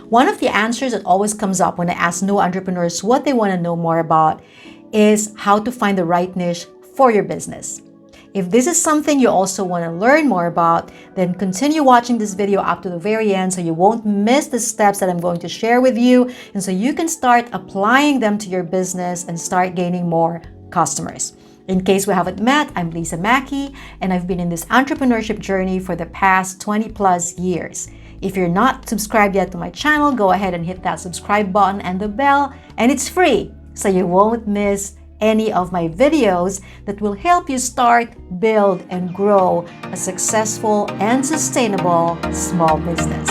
One of the answers that always comes up when I ask new entrepreneurs what they want to know more about is how to find the right niche for your business. If this is something you also want to learn more about, then continue watching this video up to the very end so you won't miss the steps that I'm going to share with you, and so you can start applying them to your business and start gaining more customers. In case we haven't met, I'm Lisa Mackey, and I've been in this entrepreneurship journey for the past 20 plus years. If you're not subscribed yet to my channel, go ahead and hit that subscribe button and the bell, and it's free, so you won't miss any of my videos that will help you start, build, and grow a successful and sustainable small business.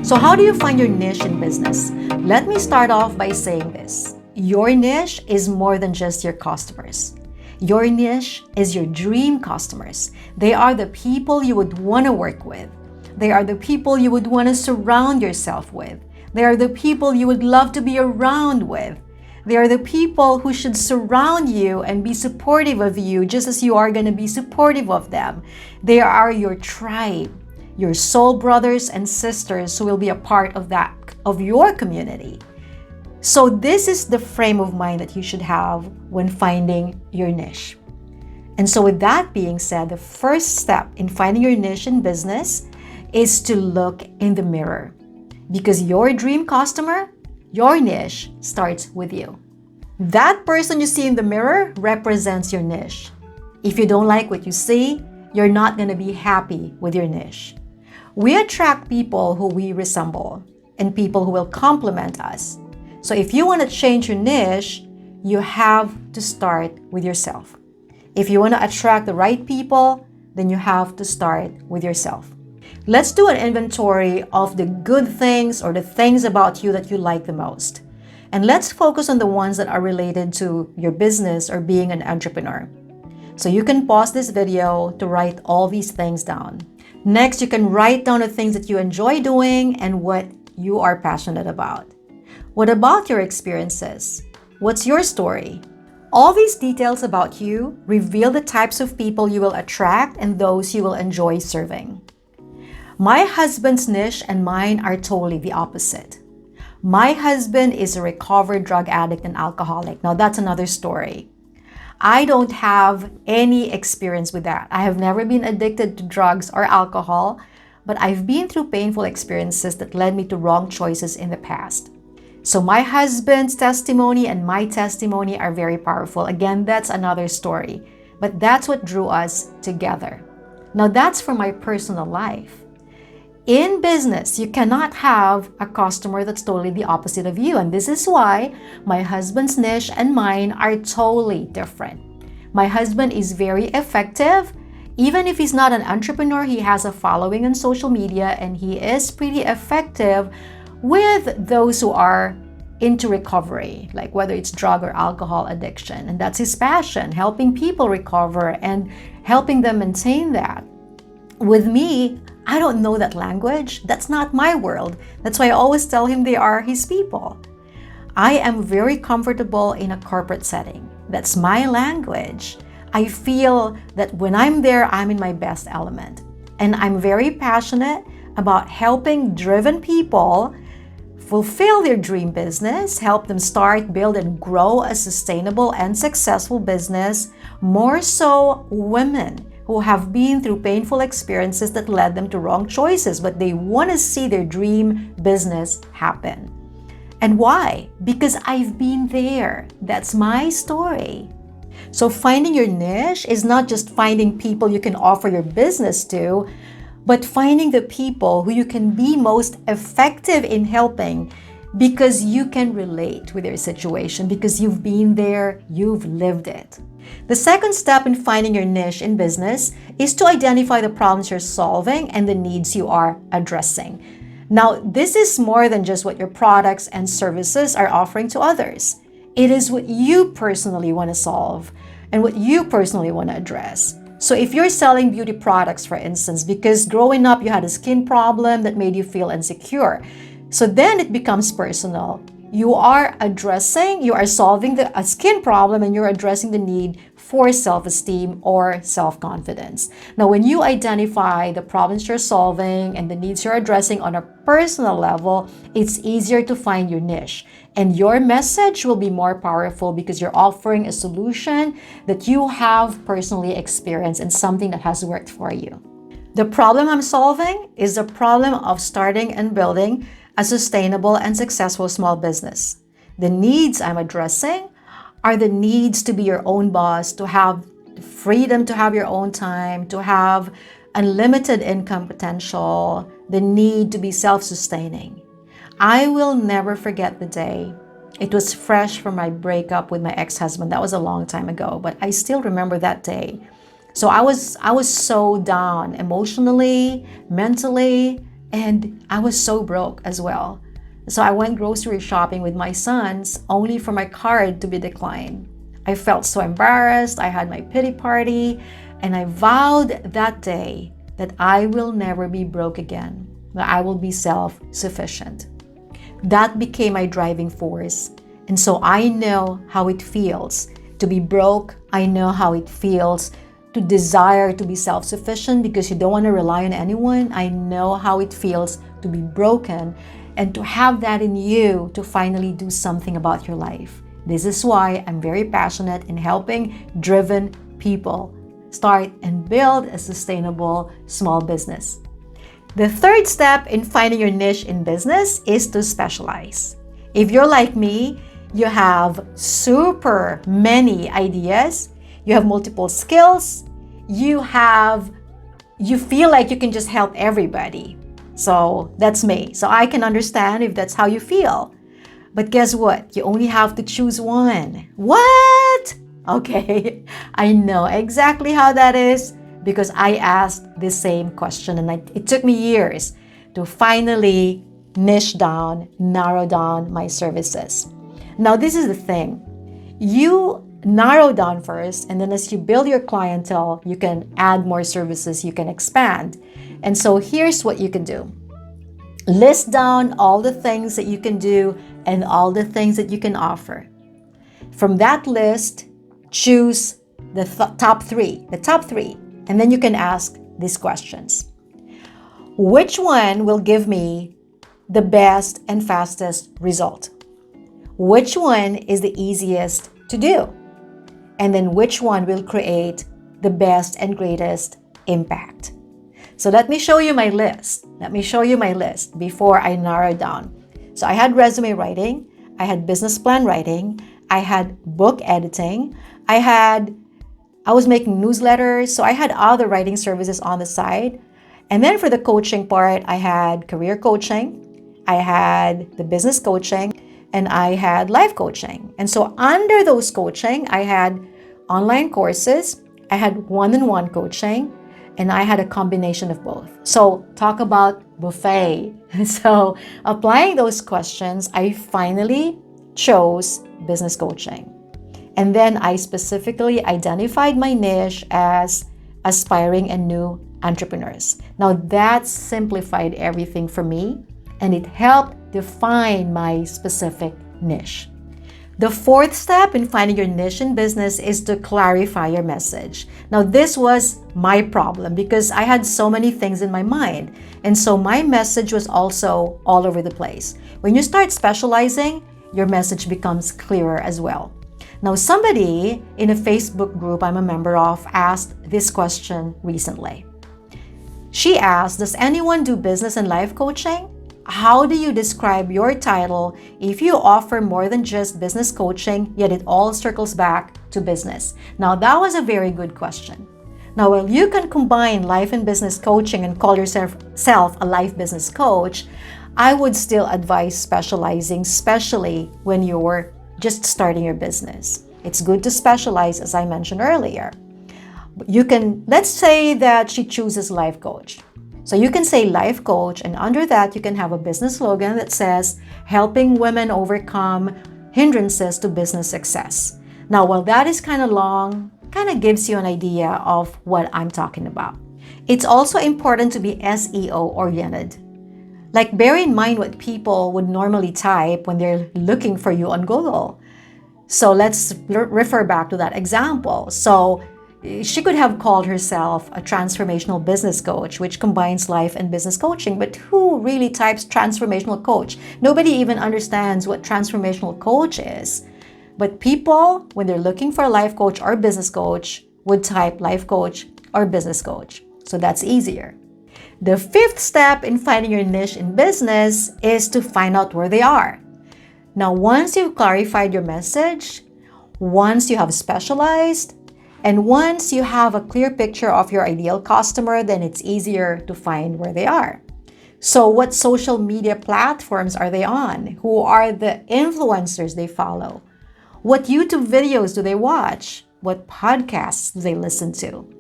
So how do you find your niche in business? Let me start off by saying this. Your niche is more than just your customers. Your niche is your dream customers. They are the people you would want to work with. They are the people you would want to surround yourself with. They are the people you would love to be around with. They are the people who should surround you and be supportive of you just as you are going to be supportive of them. They are your tribe, your soul brothers and sisters who will be a part of your community. So this is the frame of mind that you should have when finding your niche. And so with that being said, the first step in finding your niche in business is to look in the mirror, because your dream customer, your niche, starts with you. That person you see in the mirror represents your niche. If you don't like what you see, you're not going to be happy with your niche. We attract people who we resemble and people who will complement us. So if you want to change your niche, you have to start with yourself. If you want to attract the right people, then you have to start with yourself. Let's do an inventory of the good things or the things about you that you like the most. And let's focus on the ones that are related to your business or being an entrepreneur. So you can pause this video to write all these things down. Next, you can write down the things that you enjoy doing and what you are passionate about. What about your experiences? What's your story? All these details about you reveal the types of people you will attract and those you will enjoy serving. My husband's niche and mine are totally the opposite. My husband is a recovered drug addict and alcoholic. Now that's another story. I don't have any experience with that. I have never been addicted to drugs or alcohol, but I've been through painful experiences that led me to wrong choices in the past. So my husband's testimony and my testimony are very powerful. Again, that's another story, but that's what drew us together. Now that's for my personal life. In business, you cannot have a customer that's totally the opposite of you. And this is why my husband's niche and mine are totally different. My husband is very effective. Even if he's not an entrepreneur, he has a following on social media and he is pretty effective with those who are into recovery, like whether it's drug or alcohol addiction. And that's his passion, helping people recover and helping them maintain that. With me, I don't know that language. That's not my world. That's why I always tell him they are his people. I am very comfortable in a corporate setting. That's my language. I feel that when I'm there, I'm in my best element. And I'm very passionate about helping driven people fulfill their dream business, help them start, build, and grow a sustainable and successful business, more so women who have been through painful experiences that led them to wrong choices, but they want to see their dream business happen. And why? Because I've been there. That's my story. So finding your niche is not just finding people you can offer your business to, but finding the people who you can be most effective in helping because you can relate with their situation, because you've been there, you've lived it. The second step in finding your niche in business is to identify the problems you're solving and the needs you are addressing. Now, this is more than just what your products and services are offering to others. It is what you personally want to solve and what you personally want to address. So if you're selling beauty products, for instance, because growing up you had a skin problem that made you feel insecure, so then it becomes personal. You are solving a skin problem and you're addressing the need for self-esteem or self-confidence. Now, when you identify the problems you're solving and the needs you're addressing on a personal level, it's easier to find your niche. And your message will be more powerful because you're offering a solution that you have personally experienced and something that has worked for you. The problem I'm solving is the problem of starting and building a sustainable and successful small business. The needs I'm addressing are the needs to be your own boss, to have the freedom to have your own time, to have unlimited income potential, the need to be self-sustaining. I will never forget the day. It was fresh from my breakup with my ex-husband. That was a long time ago, but I still remember that day. So I was so down emotionally, mentally, and I was so broke as well. So I went grocery shopping with my sons only for my card to be declined. I felt so embarrassed. I had my pity party, and I vowed that day that I will never be broke again, that I will be self-sufficient. That became my driving force. And so I know how it feels to be broke. I know how it feels to desire to be self-sufficient because you don't want to rely on anyone. I know how it feels to be broken and to have that in you to finally do something about your life. This is why I'm very passionate in helping driven people start and build a sustainable small business. The third step in finding your niche in business is to specialize. If you're like me, you have super many ideas, you have multiple skills, you feel like you can just help everybody. So that's me. So I can understand if that's how you feel. But guess what? You only have to choose one. What? Okay, I know exactly how that is because I asked the same question and it took me years to finally niche down, narrow down my services. Now, this is the thing. You narrow down first, and then as you build your clientele, you can add more services, you can expand. And so here's what you can do. List down all the things that you can do and all the things that you can offer. From that list, choose the top three, and then you can ask these questions. Which one will give me the best and fastest result? Which one is the easiest to do? And then which one will create the best and greatest impact? So let me show you my list. Before I narrow down. So I had resume writing, I had business plan writing, I had book editing, I was making newsletters, so I had other writing services on the side. And then for the coaching part, I had career coaching, I had the business coaching, and I had life coaching. And so under those coaching, I had online courses, I had one-on-one coaching, and I had a combination of both. So talk about buffet. So applying those questions, I finally chose business coaching. And then I specifically identified my niche as aspiring and new entrepreneurs. Now that simplified everything for me, and it helped define my specific niche. The fourth step in finding your niche in business is to clarify your message. Now, this was my problem because I had so many things in my mind. And so my message was also all over the place. When you start specializing, your message becomes clearer as well. Now, somebody in a Facebook group I'm a member of asked this question recently. She asked, does anyone do business and life coaching? How do you describe your title if you offer more than just business coaching, yet it all circles back to business? Now, that was a very good question. Now, while you can combine life and business coaching and call yourself a life business coach, I would still advise specializing, especially when you're just starting your business. It's good to specialize, as I mentioned earlier. Let's say that she chooses life coach. So you can say life coach, and under that, you can have a business slogan that says, helping women overcome hindrances to business success. Now, while that is kind of long, kind of gives you an idea of what I'm talking about. It's also important to be SEO oriented. Like, bear in mind what people would normally type when they're looking for you on Google. So let's refer back to that example. So she could have called herself a transformational business coach, which combines life and business coaching. But who really types transformational coach? Nobody even understands what transformational coach is. But people, when they're looking for a life coach or business coach, would type life coach or business coach. So that's easier. The fifth step in finding your niche in business is to find out where they are. Now, once you've clarified your message, once you have specialized, and once you have a clear picture of your ideal customer, then it's easier to find where they are. So what social media platforms are they on? Who are the influencers they follow? What YouTube videos do they watch? What podcasts do they listen to?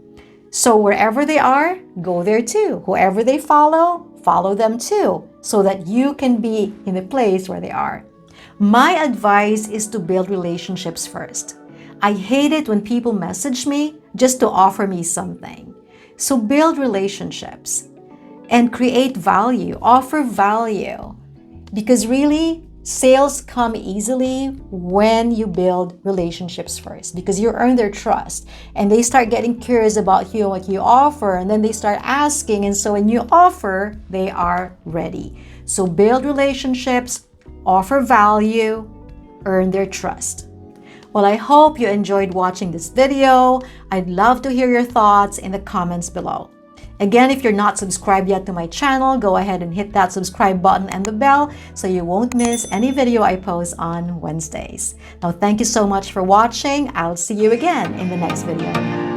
So wherever they are, go there too. Whoever they follow, follow them too, so that you can be in the place where they are. My advice is to build relationships first. I hate it when people message me just to offer me something. So build relationships and create value, offer value. Because really, sales come easily when you build relationships first, because you earn their trust and they start getting curious about you and what you offer, and then they start asking, and so when you offer, they are ready. So build relationships, offer value, earn their trust. Well, I hope you enjoyed watching this video. I'd love to hear your thoughts in the comments below. Again, if you're not subscribed yet to my channel, go ahead and hit that subscribe button and the bell so you won't miss any video I post on Wednesdays. Now, thank you so much for watching. I'll see you again in the next video.